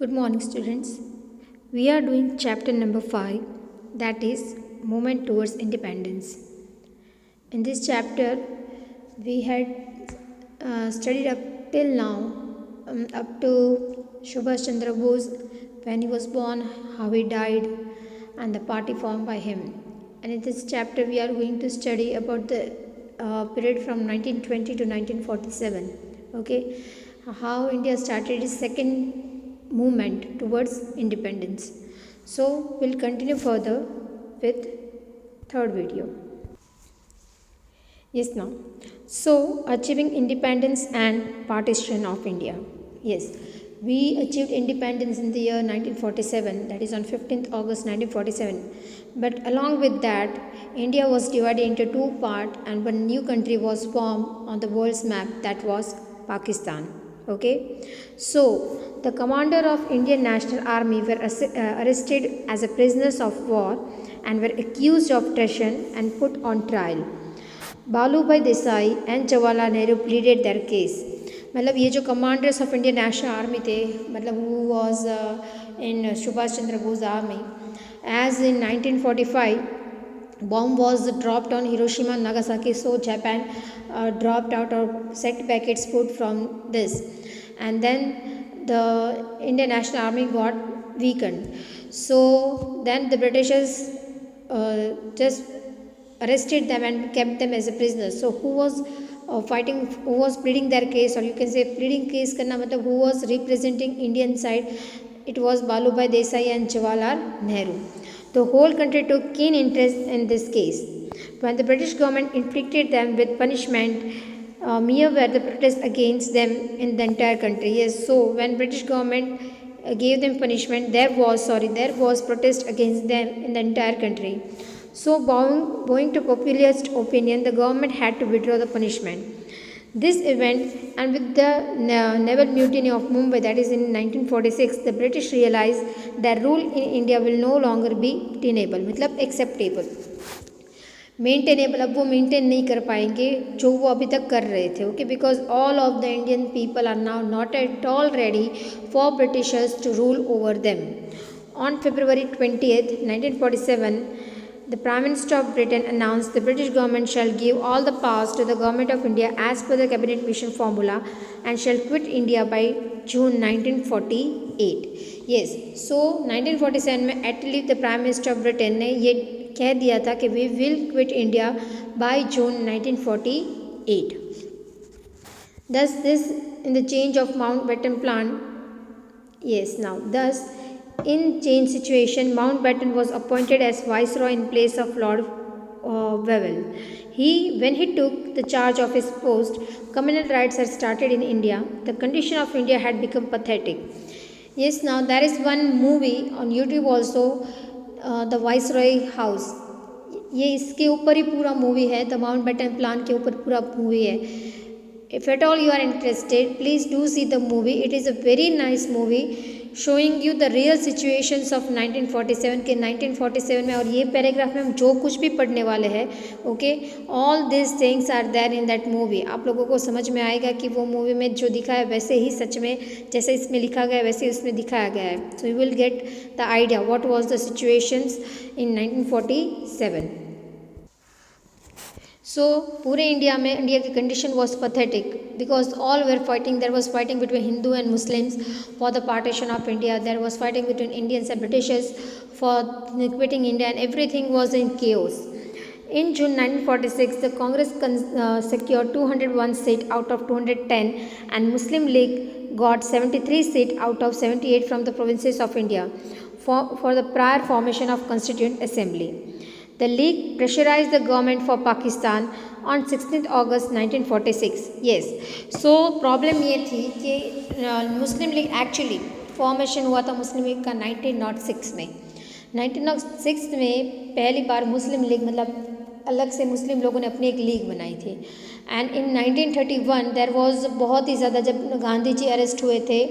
Good morning, students. We are doing chapter number 5, that is Movement Towards Independence. In this chapter, we had studied up till now, up to Subhash Chandra Bose, when he was born, how he died, and the party formed by him. And in this chapter, we are going to study about the period from 1920 to 1947. Okay, how India started its second movement towards independence. So we'll continue further with third video. Yes, now. So, achieving independence and partition of India. Yes, we achieved independence in the year 1947, that is on 15th August 1947. But along with that, India was divided into two parts and one new country was formed on the world's map, that was Pakistan. Okay, so the commander of Indian National Army were arrested as a prisoners of war and were accused of treason and put on trial. Balubhai Desai and Jawaharlal Nehru pleaded their case. मतलब ये जो commanders of Indian national army थे, मतलब who was in Subhash Chandra Bose army, as in 1945 bomb was dropped on Hiroshima and Nagasaki, so Japan dropped out or sent packets food from this, and then the Indian National Army got weakened. So then the Britishers just arrested them and kept them as a prisoner. So who was fighting, who was pleading their case, or you can say pleading case karna matlab who was representing Indian side? It was Balubhai Desai and Jawaharlal Nehru. The whole country took keen interest in this case. When the British government inflicted them with punishment, mere were the protests against them in the entire country. Yes, so when British government gave them punishment, there was protest against them in the entire country. So bowing to populist opinion, the government had to withdraw the punishment. This event, and with the naval mutiny of Mumbai, that is in 1946, the British realized that rule in India will no longer be tenable, मतलब acceptable. Maintainable, अब वो maintain नहीं कर पाएंगे जो वो अभी तक कर रहे थे. Okay, because all of the Indian people are now not at all ready for Britishers to rule over them. On February 20th, 1947, the Prime Minister of Britain announced the British government shall give all the powers to the Government of India as per the Cabinet Mission formula and shall quit India by June 1948. Yes, so 1947 में at least the Prime Minister of Britain ने ये कह दिया था कि we will quit India by June 1948. Thus, this in the change of Mountbatten plan. Yes, now thus. In change situation, Mountbatten was appointed as Viceroy in place of Lord Wavell. When he took the charge of his post, communal riots had started in India. The condition of India had become pathetic. Yes, now there is one movie on YouTube also, The Viceroy House. ये इसके ऊपर ही पूरा movie है, the Mountbatten plan के ऊपर पूरा movie है. If at all you are interested, please do see the movie. It is a very nice movie showing you the real situations of 1947 के 1947 में. और ये पैराग्राफ में हम जो कुछ भी पढ़ने वाले हैं, okay, all this things are there in that movie. आप लोगों को समझ में आएगा कि वो मूवी में जो दिखा है वैसे ही सच में, जैसे इसमें लिखा गया है वैसे उसमें दिखाया गया है. So you will get the idea what was the situations in 1947. So पूरे इंडिया में इंडिया की condition was pathetic because all where fighting. There was fighting between Hindu and Muslims for the partition of India. There was fighting between Indians and Britishers for quitting India and everything was in chaos. In June 1946, the Congress secured 201 seats out of 210 and Muslim League got 73 seats out of 78 from the provinces of India for the prior formation of Constituent Assembly. The League pressurized the government for Pakistan on 16th August 1946. Yes, so problem ये थी कि मुस्लिम league actually formation हुआ था मुस्लिम league का 1906 में. 1906 में पहली बार मुस्लिम league, मतलब अलग से मुस्लिम लोगों ने अपनी एक लीग बनाई थी. एंड इन 1931 देर वॉज बहुत ही ज़्यादा, जब गांधी जी अरेस्ट हुए थे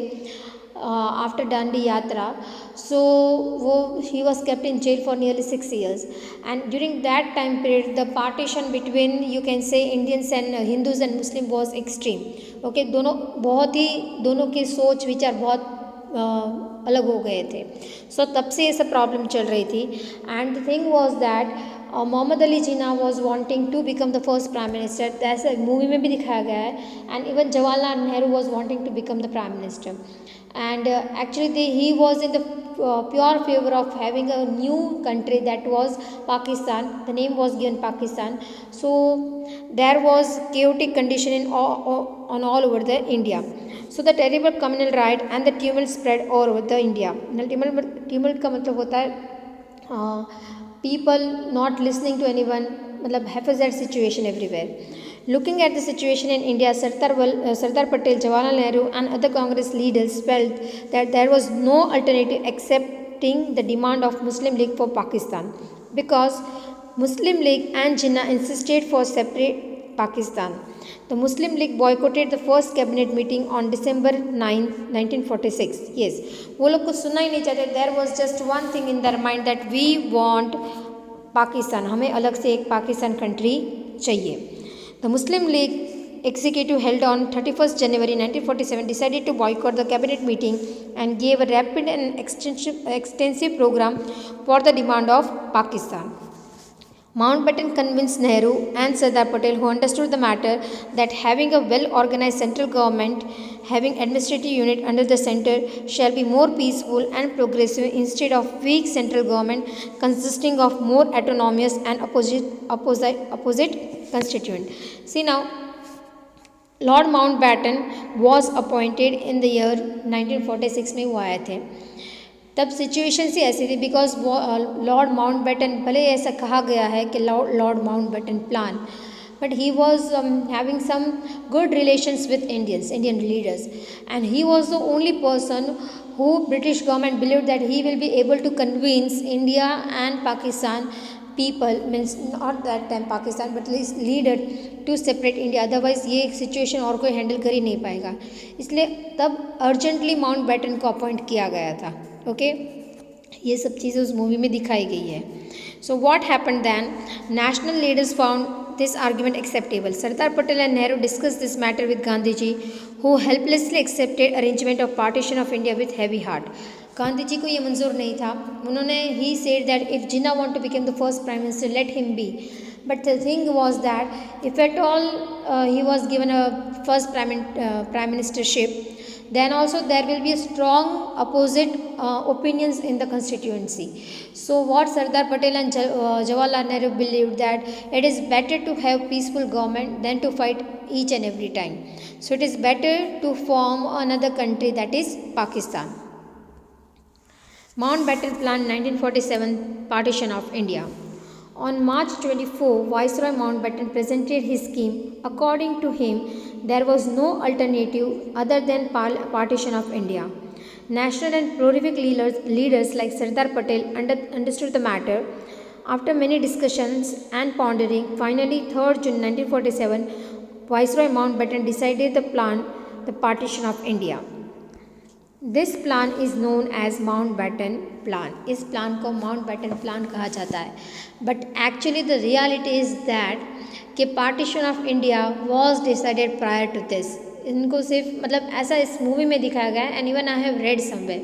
after Dandi Yatra, so he was kept in jail for nearly 6 years, and during that time period the partition between, you can say, Indians and Hindus and Muslim was extreme. Okay, दोनों बहुत ही, दोनों की सोच विचार बहुत अलग हो गए थे. सो तब से ये सब प्रॉब्लम चल रही थी. And the thing was that Mohammad Ali Jinnah was wanting to become the first prime minister. ऐसा मूवी में भी दिखाया गया है. And even Jawaharlal Nehru was wanting to become the prime minister. And actually he was in the pure favor of having a new country, that was Pakistan. The name was given Pakistan. So there was chaotic condition on all over the India. So the terrible communal riot and the tumult spread all over the India. tumult का मतलब होता है people not listening to anyone, मतलब haphazard situation everywhere. Looking at the situation in India, Sardar Patel, Jawaharlal Nehru and other Congress leaders felt that there was no alternative accepting the demand of Muslim League for Pakistan, because Muslim League and Jinnah insisted for separate Pakistan. The Muslim League boycotted the first cabinet meeting on December 9, 1946. Yes, वो लोग कुछ सुनना ही नहीं चाहते. There was just one thing in their mind, that we want Pakistan, हमें अलग से एक पाकिस्तान कंट्री चाहिए. The Muslim League executive held on 31st January 1947 decided to boycott the cabinet meeting and gave a rapid and extensive program for the demand of Pakistan. Mountbatten convinced Nehru and Sardar Patel, who understood the matter, that having a well-organized central government having administrative unit under the center shall be more peaceful and progressive instead of weak central government consisting of more autonomous and opposite constituent. See now, Lord Mountbatten was appointed in the year 1946 में वो आए थे. तब situation सी ऐसी थी, because Lord Mountbatten, भले ऐसा कहा गया है कि Lord Mountbatten plan, but he was having some good relations with Indian leaders, and he was the only person who British government believed that he will be able to convince India and Pakistan people, means not that time Pakistan but leader, to separate India. Otherwise ये situation और कोई handle कर ही नहीं पाएगा. इसलिए तब urgently Mountbatten को appoint किया गया था. ओके, ये सब चीज़ें उस मूवी में दिखाई गई है. So what happened then, national leaders found this argument acceptable. Sardar Patel and Nehru discussed this matter with Gandhiji, who helplessly accepted arrangement of partition of India with heavy heart. Gandhi ji को ये मंजूर नहीं था. उन्होंने he said that if Jinnah want to become the first prime minister, let him be. But the thing was that if at all he was given a first prime ministership, then also there will be a strong opposite opinions in the constituency. So what Sardar Patel and Jawaharlal Nehru believed, that it is better to have peaceful government than to fight each and every time. So it is better to form another country, that is Pakistan. Mountbatten Plan 1947, Partition of India. On March 24, Viceroy Mountbatten presented his scheme. According to him, there was no alternative other than partition of India. National and prolific leaders like Sardar Patel understood the matter. After many discussions and pondering, finally 3rd June 1947, Viceroy Mountbatten decided the plan, the partition of India. This plan is known as Mountbatten Plan. इस plan को Mountbatten Plan कहा जाता है. But actually the reality is that कि partition of India was decided prior to this. इनको सिर्फ मतलब ऐसा इस मूवी में दिखाया गया है, and even I have read somewhere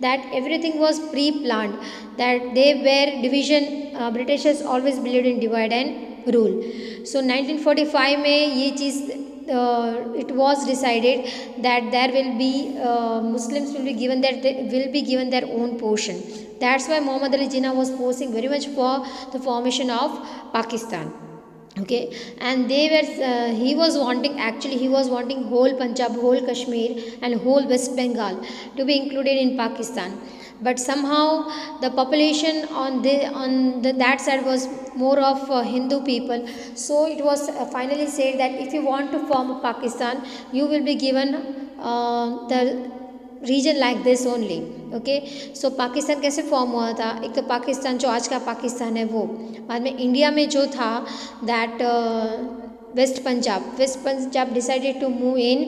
that everything was pre-planned, that they were division. Britishers always believed in divide and rule. So 1945 में ये चीज़ it was decided that there will be Muslims will be given their own portion. That's why Muhammad Ali Jinnah was posing very much for the formation of Pakistan. Okay, and he was wanting whole Punjab, whole Kashmir and whole West Bengal to be included in Pakistan. But somehow the population on that side was more of Hindu people. So it was finally said that if you want to form a Pakistan, you will be given the region like this only. Okay, so Pakistan कैसे form हुआ था? एक तो पाकिस्तान जो आज का पाकिस्तान है वो, बाद में इंडिया में जो था that west Punjab decided to move in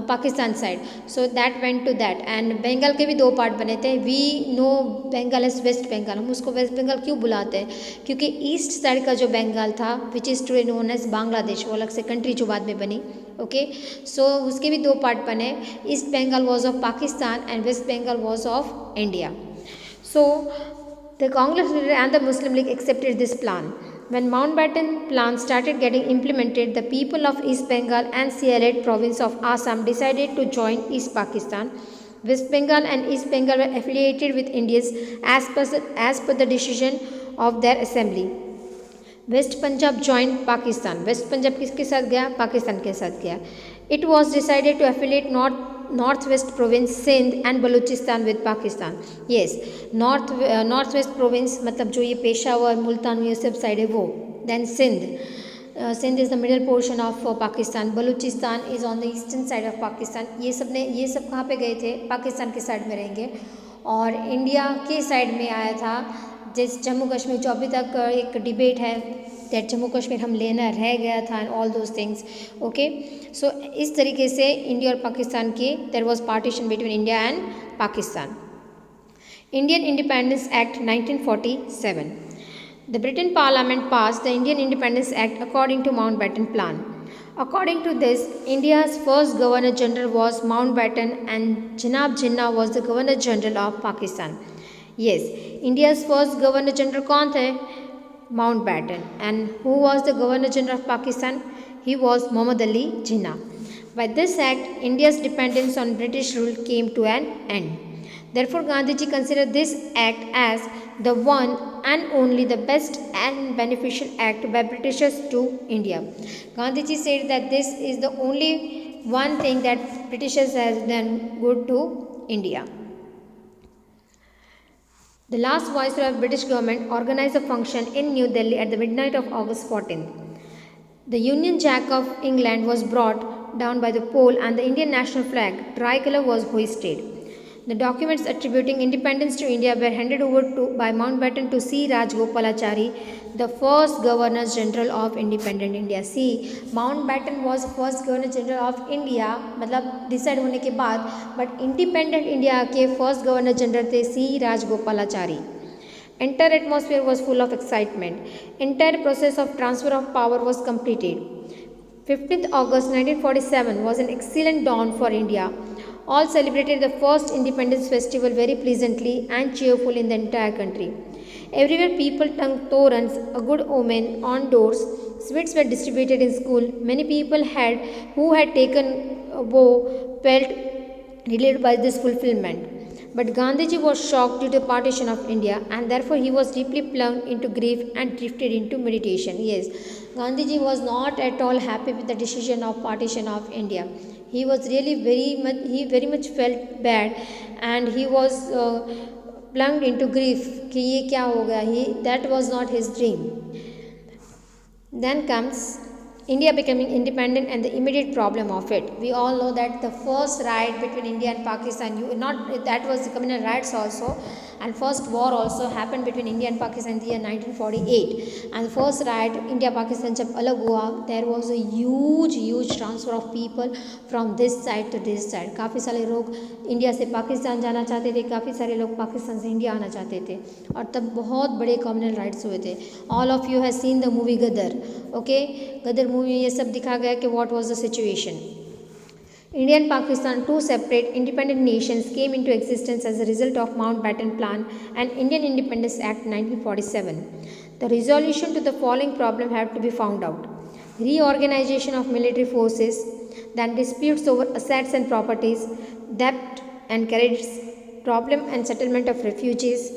Pakistan side. So that went to that, and Bengal के भी दो पार्ट बने थे. We know Bengal as west Bengal. हम उसको वेस्ट बंगाल क्यों बुलाते हैं? क्योंकि ईस्ट साइड का जो बंगाल था, which is today known as Bangladesh, वो अलग से कंट्री जो बाद में बनी, ओके, सो उसके भी दो पार्ट बने, east Bengal was of Pakistan and west Bengal was of India. So the Congress leader and the Muslim League accepted this plan. When Mountbatten plan started getting implemented, the people of East Bengal and Sialate province of Assam decided to join East Pakistan. West Bengal and East Bengal were affiliated with Indians as per the decision of their assembly. West Punjab join Pakistan. West Punjab किसके साथ गया? पाकिस्तान के साथ गया. It was decided to affiliate north west province Sindh and Baluchistan with Pakistan. Yes, north west province मतलब जो ये पेशावर, मुल्तान, ये सब साइड है वो. Then Sindh is the middle portion of Pakistan. Baluchistan is on the eastern side of Pakistan. ये सब कहाँ पे गए थे? पाकिस्तान के साइड में रहेंगे. और इंडिया के साइड में आया था जिस जम्मू कश्मीर, जो अभी तक एक डिबेट है दैट जम्मू कश्मीर हम लेना रह गया था and all those things. Okay, so इस तरीके से इंडिया और पाकिस्तान के there was partition between India and Pakistan. Indian independence act 1947. The Britain Parliament passed the Indian Independence Act according to Mountbatten Plan. According to this, India's first Governor General was Mountbatten and Janab Jinnah was the Governor General of Pakistan. Yes, India's first Governor General कौन थे? Mountbatten. And who was the Governor General of Pakistan? He was Muhammad Ali Jinnah. By this act, India's dependence on British rule came to an end. Therefore, Gandhiji considered this act as the one and only the best and beneficial act by Britishers to India. Gandhiji said that this is the only one thing that Britishers has done good to India. The last Viceroy of British government organized a function in New Delhi at the midnight of August 14th. The Union Jack of England was brought down by the pole and the Indian national flag, tricolour, was hoisted. The documents attributing independence to India were handed over by Mountbatten to C. Rajagopalachari, the first Governor General of independent India. See, Mountbatten was first Governor General of India, मतलब decide होने के बाद, but independent India के first governor general थे C. Rajagopalachari. Entire atmosphere was full of excitement. Entire process of transfer of power was completed. 15th August 1947 was an excellent dawn for India. All celebrated the first independence festival very pleasantly and cheerful in the entire country. Everywhere people hung torans, a good omen, on doors. Sweets were distributed in school. Many people who had taken a vow felt relieved by this fulfillment. But Gandhiji was shocked due to partition of India, and therefore he was deeply plunged into grief and drifted into meditation. Yes, Gandhiji was not at all happy with the decision of partition of India. He was really very much felt bad, and he was plunged into grief कि ये क्या हो गया. That was not his dream. Then comes India becoming independent and the immediate problem of it. We all know that the first riot between India and Pakistan, that was the communal riots also, and first war also happened between India and Pakistan in the year 1948. And the first riot India Pakistan जब अलग हुआ, there was a huge transfer of people from this side to this side. काफ़ी सारे लोग India से पाकिस्तान जाना चाहते थे, काफ़ी सारे लोग पाकिस्तान से इंडिया आना चाहते थे, और तब बहुत बड़े कम्युनल राइट्स हुए थे. All of you have seen the movie Gadar. Okay, Gadar movie में ये सब दिखा गया कि what was the situation. India and Pakistan, two separate independent nations, came into existence as a result of Mountbatten Plan and Indian Independence Act 1947. The resolution to the following problem had to be found out: reorganization of military forces, then disputes over assets and properties, debt and credits, problem and settlement of refugees,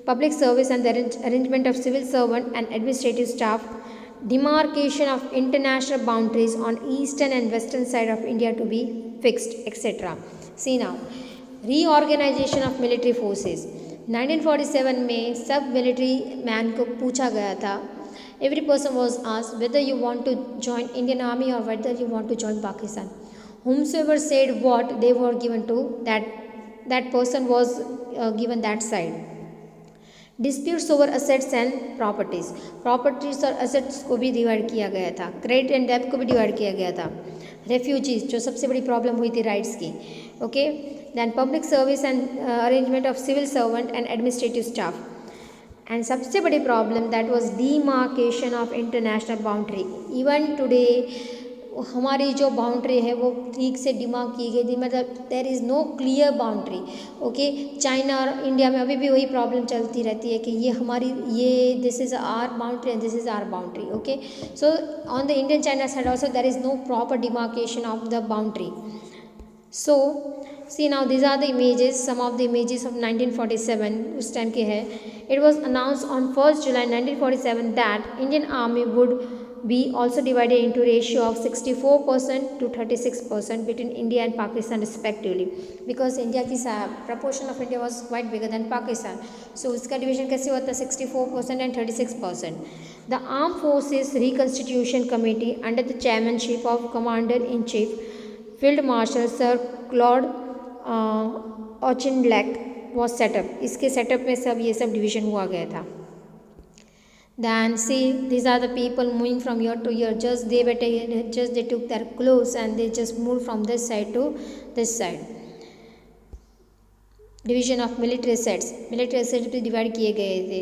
public service and the arrangement of civil servant and administrative staff, demarcation of international boundaries on eastern and western side of India to be fixed, etc. See now, reorganization of military forces. 1947 में सब military man को पूछा गया था. Every person was asked whether you want to join Indian Army or whether you want to join Pakistan. Whomsoever said what, they were given to that person was given that side. Disputes over assets and properties और assets को भी divide किया गया था. Credit and डेब्ट को भी divide किया गया था. रेफ्यूजीज, जो सबसे बड़ी प्रॉब्लम हुई थी राइट्स की. Okay, then public service and arrangement of civil servant and administrative staff. And सबसे बड़ी problem that was demarcation of international boundary. Even today हमारी जो बाउंड्री है वो ठीक से डिमार्क की गई थी, मतलब there is no clear boundary. Okay, China और इंडिया में अभी भी वही प्रॉब्लम चलती रहती है कि ये हमारी, ये this is our boundary and this is our boundary. Okay, so on the Indian China side also there is no proper demarcation of the boundary. So see now these are the images, some of the images of 1947 उस time के है. It was announced on 1st July 1947 that Indian Army would be also divided into ratio of 64% to 36% between India and Pakistan respectively, because India की proportion of India was quite bigger than Pakistan. So उसका division कैसे होता है, 64% and 36%. The Armed Forces Reconstitution Committee under the chairmanship of Commander-in-Chief Field Marshal Sir Claude Auchinleck was set up. इसके setup में सब ये sub division हुआ गया था. Then see, these are the people moving from year to year. Just they took their clothes and they just moved from this side to this side. Division of military sets, military sets भी divide किए गए थे.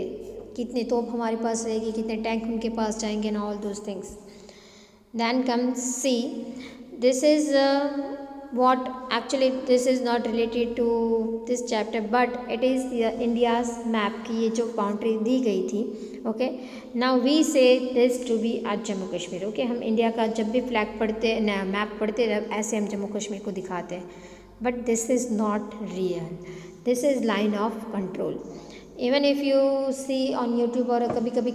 कितने तोप हमारे पास रहेगी, कितने tank उनके पास जाएंगे and all those things. Then comes see, this is what actually this is not related to this chapter but it is India's map की ये जो बाउंड्री दी गई थी. ओके, नाउ वी से दिस टू बी आज Jammu Kashmir. Okay, हम India का जब भी फ्लैग पढ़ते मैप पढ़ते ऐसे हम जम्मू कश्मीर को दिखाते हैं, but this is not real, this is line of control. Even if you see on YouTube और कभी कभी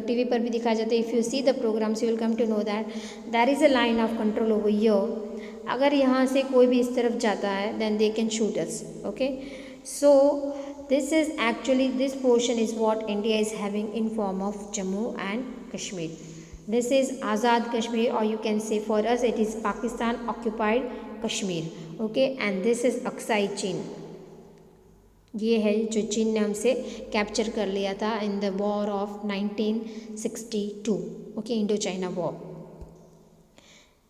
टीवी पर भी दिखाया जाता है, if you see the programs you will come to know that there is a line of control over here. अगर यहाँ से कोई भी इस तरफ जाता है then they can shoot us. Okay, so this is actually this portion is what India is having in form of Jammu and Kashmir. This is Azad Kashmir और you can say for us it is Pakistan occupied Kashmir. Okay, and this is Aksai Chin. ये है जो चीन ने हमसे capture कर लिया था in the war of 1962. Okay, Indo China war.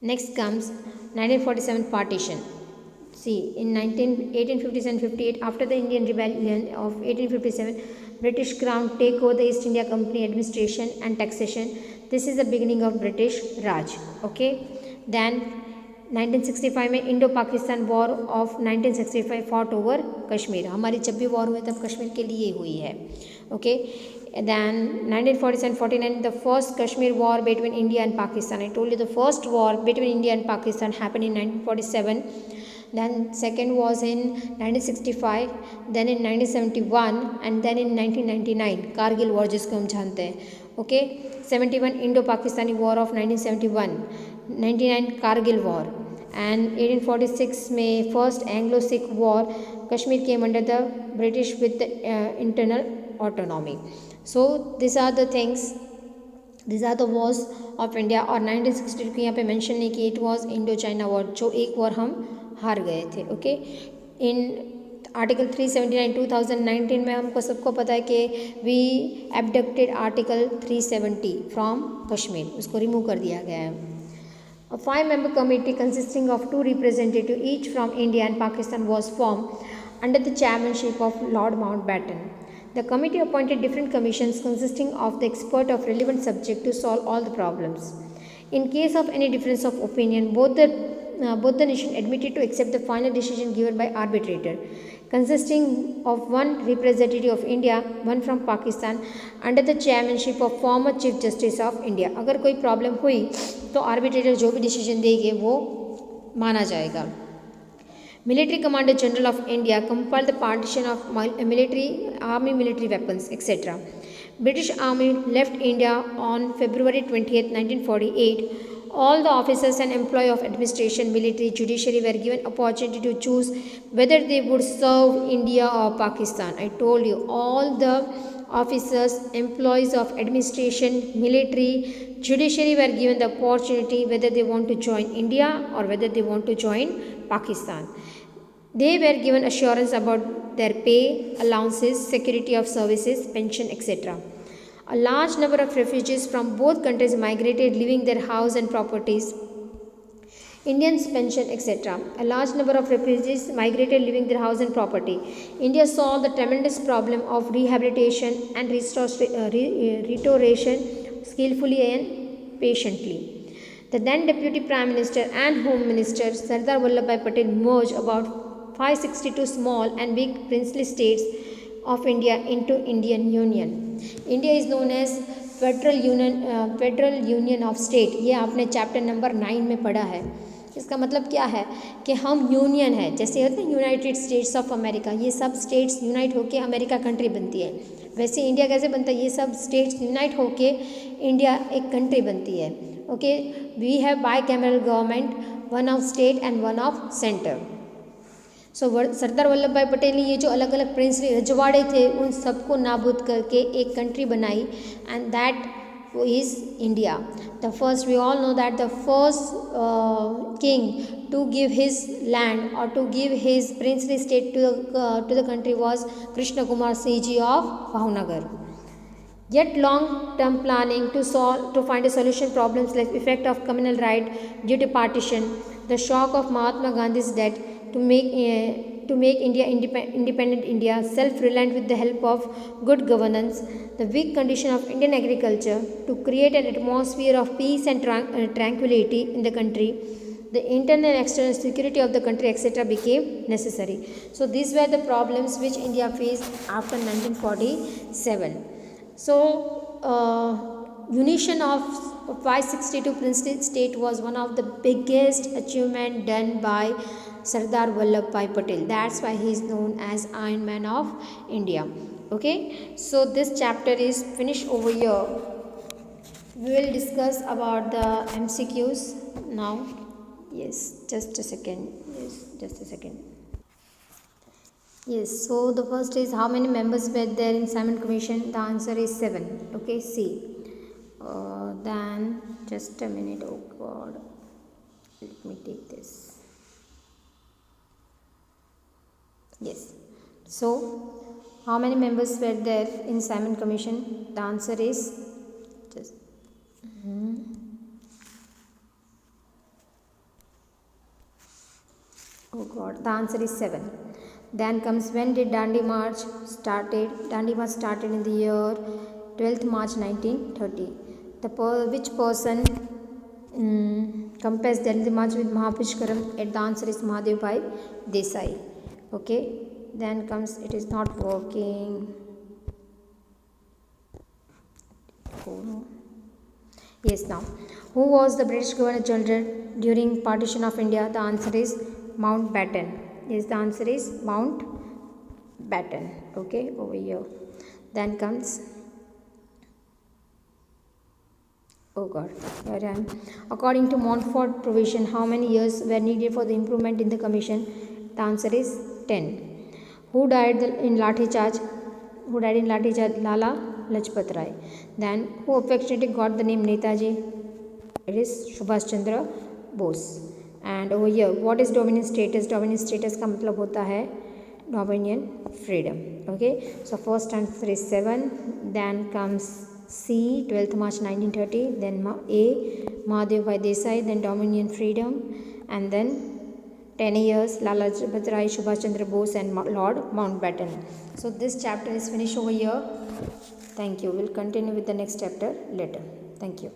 Next comes 1947 partition. See, in 1857-58, after the Indian Rebellion of 1857, British Crown take over the East India Company administration and taxation. This is the beginning of British Raj. Okay, then 1965 में Indo Pakistan war of 1965 fought over Kashmir. हमारी जब भी war हुई तब कश्मीर के लिए हुई है. Okay, then 1947-49 the first Kashmir war between India and Pakistan. I told you the first war between India and Pakistan happened in 1947. Then second was in 1965, then in 1971 and then in 1999 Kargil war जिसको हम जानते हैं. Okay, 71 Indo Pakistani war of 1971, 99 Kargil war and 1846 में first Anglo Sikh war. Kashmir came under the British with internal autonomy. So these are the things, these are the wars of India. और 1962 को यहाँ पे mention नहीं कि it was Indo China war, जो एक war हम हार गए थे. ओके, इन आर्टिकल 379 2019 में हमको सबको पता है कि we abducted article 370 from Kashmir, उसको रिमूव कर दिया गया है. A 5-member committee consisting of 2 representatives each from India and Pakistan was formed under the chairmanship of Lord Mountbatten. The committee appointed different commissions consisting of the expert of relevant subject to solve all the problems. In case of any difference of opinion, both the nation admitted to accept the final decision given by arbitrator, consisting of 1 representative of India, 1 from Pakistan, under the chairmanship of former Chief Justice of India. अगर कोई problem हुई तो arbitrator जो भी decision देंगे वो माना जाएगा. Military Commander General of India compiled the partition of military weapons, etc. British Army left India on February 20th, 1948. All the officers and employees of administration, military, judiciary were given opportunity to choose whether they would serve India or Pakistan. I told you, all the officers, employees of administration, military, judiciary were given the opportunity whether they want to join India or whether they want to join Pakistan. They were given assurance about their pay, allowances, security of services, pension, etc. A large number of refugees from both countries migrated, leaving their house and properties, Indians' pension, etc. A large number of refugees migrated, leaving their house and property. India solved the tremendous problem of rehabilitation and restoration skillfully and patiently. The then Deputy Prime Minister and Home Minister Sardar Vallabhbhai Patel merged about 562 small and big princely states of India into Indian Union. India is known as federal union of state. ये आपने chapter number 9 में पढ़ा है. इसका मतलब क्या है कि हम यूनियन है, जैसे होते हैं यूनाइटेड स्टेट्स ऑफ अमेरिका, ये सब स्टेट्स यूनाइट होके अमेरिका कंट्री बनती है. वैसे इंडिया कैसे बनता है, ये सब स्टेट्स यूनाइट होके इंडिया एक कंट्री बनती है. Okay, we have bicameral government, one of state and one of centre. So Sardar Vallabhbhai Patel ने ये जो अलग अलग प्रिंसली रजवाड़े थे उन सबको नाबूद करके एक कंट्री बनाई, and that is India. The first, we all know that the first king to give his land or to give his princely state to the country was Krishna Kumar Singh ji of Bhavnagar. Yet long-term planning to find a solution problems like effect of communal right due to partition, the shock of Mahatma Gandhi's death to make India independent India, self-reliant with the help of good governance, the weak condition of Indian agriculture, to create an atmosphere of peace and tranquility in the country, the internal and external security of the country, etc. became necessary. So these were the problems which India faced after 1947. So unition of 562 princely state was one of the biggest achievement done by Sardar Vallabhbhai Patel. That's why he is known as Iron Man of India. Okay, so this chapter is finished over here. We will discuss about the MCQs now. Yes, just a second. Yes, so the first is how many members were there in Simon Commission? The answer is 7. Okay, C. Then just a minute. Oh God, let me take this. Yes, so how many members were there in Simon Commission? The answer is just. Oh God, the answer is 7. Then comes, when did Dandi March started? Dandi March started in the year 12th March 1930. Which person compares Dandi March with Mahapushkaram? The answer is Mahadev Bhai Desai. Okay, then comes, it is not working. Oh no. Yes, now, who was the British Governor General during partition of India? The answer is Mountbatten. Yes, the answer is Mountbatten. Okay, over here. Then comes, oh God, here I am. According to Montfort provision, how many years were needed for the improvement in the commission? The answer is 10. Who died in Lathi Charge? Lala Lajpat Rai. Then who affectionately got the name Netaji? It is Subhash Chandra Bose. And over here, what is dominion status? Dominion status का मतलब होता है dominion freedom. Okay, so first answer is 7. Then comes C, 12th March 1930. Then A, Mahadev Bhai Desai. Then dominion freedom, and then 10 years Lala Lajpat Rai, Subhash Chandra Bose, and Lord Mountbatten. So this chapter is finished over here. Thank you. We'll continue with the next chapter later. Thank you.